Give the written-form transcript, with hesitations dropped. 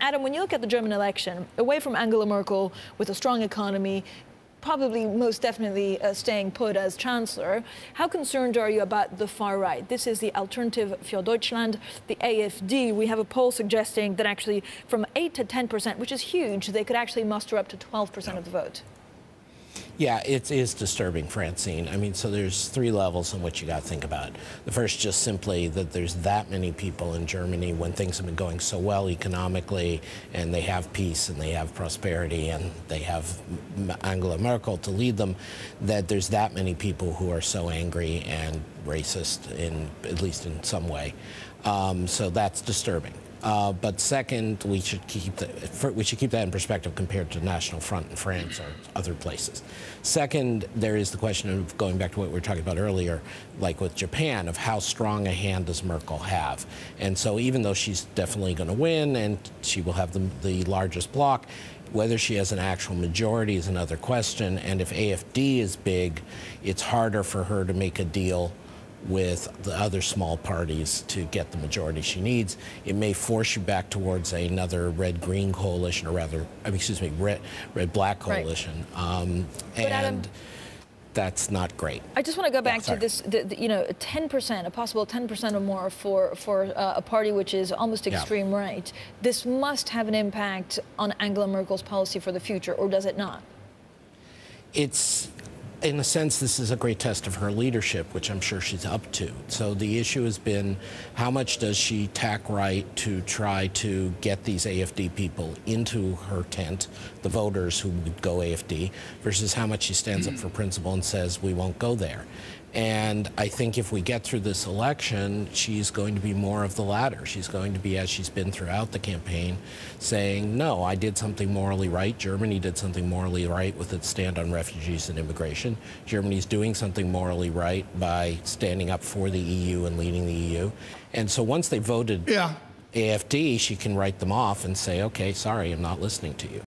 Adam, when you look at the German election, away from Angela Merkel with a strong economy, probably most definitely staying put as chancellor, how concerned are you about the far right? This is the Alternative für Deutschland, the AfD. We have a poll suggesting that actually from 8 to 10%, which is huge, they could actually muster up to 12% of the vote. Yeah, it is disturbing, Francine. I mean, so there's three levels in which you got to think about. The first, just simply that there's that many people in Germany when things have been going so well economically, and they have peace and they have prosperity and they have Angela Merkel to lead them, that there's that many people who are so angry and racist, at least in some way. So that's disturbing. But second, we should keep that in perspective compared to National Front in France or other places. Second, there is the question of going back to what we were talking about earlier, like with Japan, of how strong a hand does Merkel have. And so even though she's definitely going to win and she will have the largest bloc, whether she has an actual majority is another question. And if AfD is big, it's harder for her to make a deal with the other small parties to get the majority she needs. It may force you back towards another red-green coalition, or rather, red-black coalition. Right. And that's not great. I just want to go back to this, 10%, a possible 10% or more for a party which is almost extreme right. This must have an impact on Angela Merkel's policy for the future, or does it not? In a sense, this is a great test of her leadership, which I'm sure she's up to. So the issue has been, how much does she tack right to try to get these AfD people into her tent, the voters who would go AfD, versus how much she stands up for principle and says, we won't go there. And I think if we get through this election, she's going to be more of the latter. She's going to be, as she's been throughout the campaign, saying, no, I did something morally right. Germany did something morally right with its stand on refugees and immigration. Germany's doing something morally right by standing up for the EU and leading the EU. And so once they voted AfD, she can write them off and say, okay, sorry, I'm not listening to you.